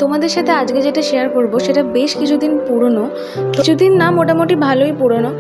তোমাদের সাথে আজকে যেটা শেয়ার করব সেটা বেশ কিছুদিন পুরনো, কিছুদিন না মোটামুটি ভালোই পুরনো।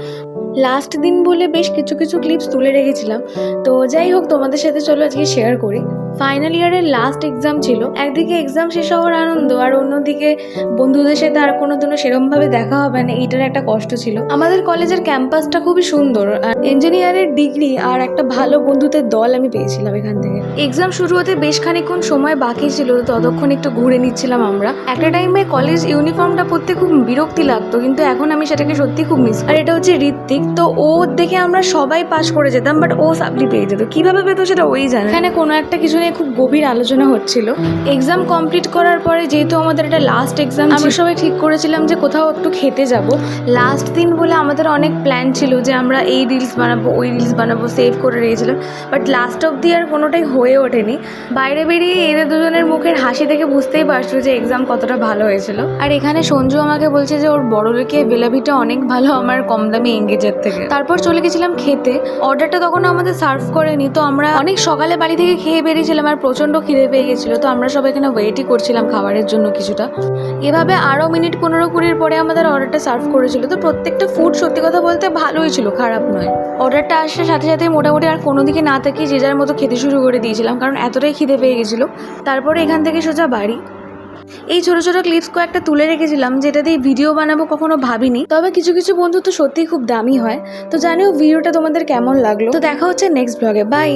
লাস্ট দিন বলে বেশ কিছু কিছু ক্লিপস তুলে রেখেছিলাম। তো যাই হোক, তোমাদের সাথে চলো আজকে শেয়ার করি। ফাইনাল ইয়ারের লাস্ট এক্সাম ছিল। একদিকে এক্সাম শেষ হওয়ার আনন্দ, আর অন্যদিকে বন্ধুদের সাথে আর কোনোদিনও সেরকমভাবে দেখা হবে না, এইটার একটা কষ্ট ছিল। আমাদের কলেজের ক্যাম্পাসটা খুবই সুন্দর, আর ইঞ্জিনিয়ারের ডিগ্রি আর একটা ভালো বন্ধুদের দল আমি পেয়েছিলাম এখান থেকে। এক্সাম শুরু হতে বেশ খানিকক্ষণ সময় বাকি ছিল, ততক্ষণ একটু ঘুরে নিচ্ছিলাম আমরা। একটা টাইমে কলেজ ইউনিফর্মটা পরতে খুব বিরক্তি লাগতো, কিন্তু এখন আমি সেটাকে সত্যি খুব মিস করি। আর এটা হচ্ছে ঋত্বিক, তো ও দেখে আমরা সবাই পাস করে যেতাম, বাট ও সাপ্লি পেয়ে যেত। কিভাবে পেতো সেটা ওই জানে। এখানে কোনো একটা কিছু নিয়ে খুব গভীর আলোচনা হচ্ছিল। এক্সাম কমপ্লিট করার পরে যেহেতু আমাদের এটা লাস্ট এক্সাম, আমরা সবাই ঠিক করেছিলাম যে কোথাও একটু খেতে যাব। লাস্ট দিন বলে আমাদের অনেক প্ল্যান ছিল যে আমরা এই রিলস বানাবো, ওই রিলস বানাবো, সেভ করে রেখেছিলাম। বাট লাস্ট অফ দি আর কোনোটাই হয়ে ওঠেনি। বাইরে বেরিয়ে এদের দুজনের মুখের হাসি দেখে বুঝতেই পারছো যে এক্সাম কতটা ভালো হয়েছিল। আর এখানে সঞ্জু আমাকে বলছে যে ওর বড়লোকে বেলাভিটা অনেক ভালো আমার কম দামি এঙ্গেজের থেকে। তারপর চলে গেছিলাম খেতে। অর্ডারটা তখন আমাদের সার্ভ করেনি, তো আমরা অনেক সকালে বাড়ি থেকে খেয়ে বেরিয়েছিলাম, আর প্রচণ্ড খিদে পেয়ে গেছিলো। তো আমরা সবাই এখানে ওয়েটই করছিলাম খাবারের জন্য কিছুটা। এভাবে আরও মিনিট 15-20 পরে আমাদের অর্ডারটা সার্ভ করেছিল। তো প্রত্যেকটা ফুড সত্যি কথা বলতে ভালোই ছিল, খারাপ নয়। অর্ডারটা আসার সাথে সাথে মোটামুটি আর কোনো দিকে না তাকিয়ে যে যার মতো খেতে শুরু করে দিয়েছিলাম, কারণ এতটাই খিদে পেয়ে গেছিলো। তারপরে এখান থেকে সোজা বাড়ি। এই ছোটো ছোটো ক্লিপস কয়েকটা তুলে রেখেছিলাম, যেটা দিয়ে ভিডিও বানাবো কখনো ভাবিনি। তবে কিছু কিছু বন্ধু তো সত্যিই খুব দামি হয়। তো জানিও ভিডিওটা তোমাদের কেমন লাগলো। তো দেখা হচ্ছে নেক্সট ব্লগে। বাই।